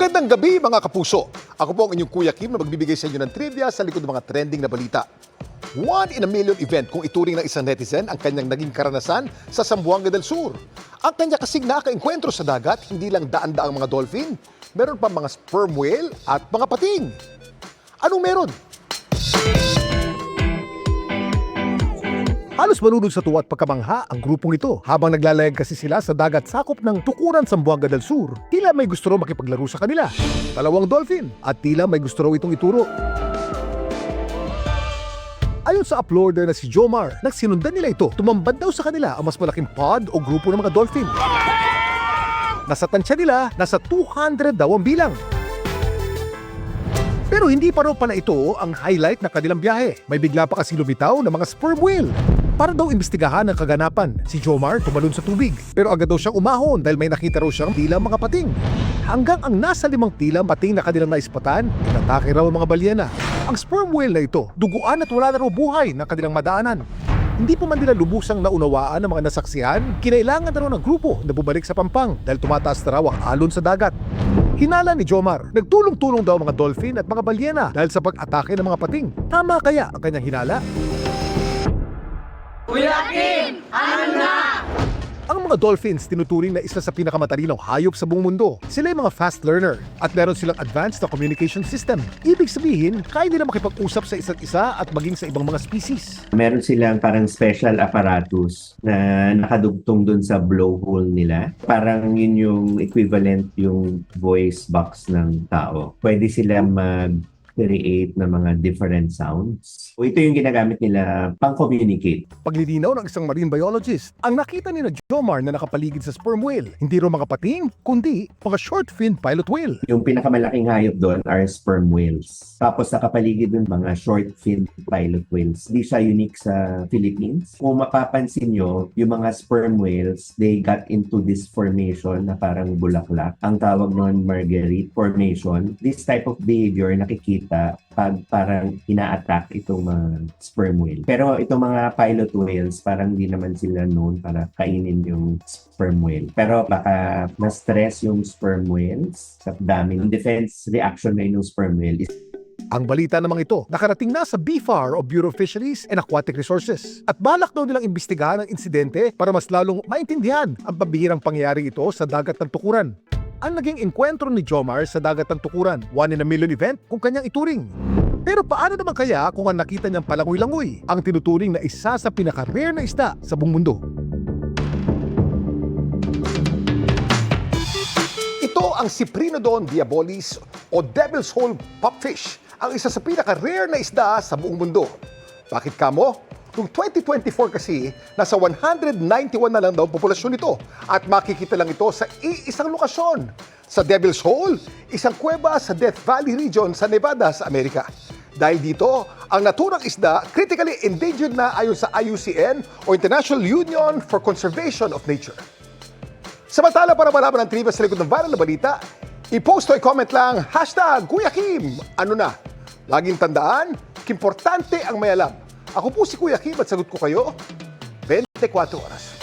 Magandang gabi mga kapuso. Ako po ang inyong Kuya Kim na magbibigay sa inyo ng trivia sa likod ng mga trending na balita. One in a million event kung ituring ng isang netizen ang kanyang naging karanasan sa Zamboanga del Sur. Ang kanya kasing nakaengkwentro sa dagat, hindi lang daan-daang mga dolphin, meron pa mga sperm whale at mga pating. Anong meron? Halos marunong sa tuwa at pagkamangha ang grupong ito habang naglalayag kasi sila sa dagat sakop ng Tukuran Zamboanga del Sur. Tila may gusto raw makipaglaro sa kanila. Dalawang dolphin at tila may gusto raw itong ituro. Ayon sa uploader na si Jomar, nagsinundan nila ito. Tumambad daw sa kanila ang mas malaking pod o grupo ng mga dolphin. Nasa tansya nila, nasa 200 daw ang bilang. Pero hindi pa raw pala ito ang highlight na kanilang biyahe. May bigla pa kasi lumitaw ng mga sperm whale. Para daw imbestigahan ang kaganapan, si Jomar tumalon sa tubig. Pero agad daw siyang umahon dahil may nakita raw siyang tilang mga pating. Hanggang ang nasa 5 tilang pating na kanilang naispatan, inatake raw ang mga balyena. Ang sperm whale na ito, duguan at wala na raw buhay na kanilang madaanan. Hindi pa man nila lubusang naunawaan ng mga nasaksihan, kinailangan na raw ng grupo na bumalik sa Pampang dahil tumataas na raw ang alon sa dagat. Hinala ni Jomar, nagtulong-tulong daw mga dolphin at mga balyena dahil sa pag-atake ng mga pating. Tama kaya ang kanyang hinala? Kuya Kim, ano na? Ang mga dolphins tinuturing na isa sa pinakamatalinaw hayop sa buong mundo. Sila ay mga fast learner at meron silang advanced na communication system. Ibig sabihin, kaya nila makipag-usap sa isa't isa at maging sa ibang mga species. Meron silang parang special apparatus na nakadugtong dun sa blowhole nila. Parang yun yung equivalent yung voice box ng tao. Pwede sila mag-create ng mga different sounds. So, ito yung ginagamit nila pang-communicate. Paglilinaw ng isang marine biologist, ang nakita ni na Jomar na nakapaligid sa sperm whale, hindi raw mga pating, kundi mga short-fin pilot whale. Yung pinakamalaking hayop doon are sperm whales. Tapos nakapaligid dun mga short-fin pilot whales. Hindi siya unique sa Philippines. Kung mapapansin nyo, yung mga sperm whales, they got into this formation na parang bulaklak. Ang tawag noon Marguerite Formation. This type of behavior nakikita pag parang ina-attack itong mga sperm whale. Pero itong mga pilot whales, parang hindi naman sila known para kainin yung sperm whale. Pero baka na-stress yung sperm whales sa dami. Yung defense reaction na yung sperm whale is Ang balita namang ito, nakarating na sa BFAR o Bureau of Fisheries and Aquatic Resources. At balak daw nilang imbestigahan ang insidente para mas lalong maintindihan ang pambihirang pangyayari ito sa dagat ng Tukuran. Ang naging enkwentro ni Jomar sa dagat ng Tukuran, one in a million event kung kanyang ituring. Pero paano naman kaya kung ang nakita niyang palangoy-langoy, ang tinuturing na isa sa pinaka-rare na isda sa buong mundo? Ito ang Cyprinodon diabolis o Devil's Hole Pupfish, ang isa sa pinaka-rare na isda sa buong mundo. Bakit kamo? Noong 2024 kasi, nasa 191 na lang daw ang populasyon nito at makikita lang ito sa iisang lokasyon. Sa Devil's Hole, isang kuweba sa Death Valley region sa Nevada sa Amerika. Dahil dito, ang naturang isda critically endangered na ayon sa IUCN o International Union for Conservation of Nature. Samantala, para malaman ang trivia sa likod ng viral na balita, i-post o i-comment lang #Kuya Kim. Ano na? Laging tandaan, importante ang may alam. Ako po si Kuya Kim at sagot ko kayo 24 oras.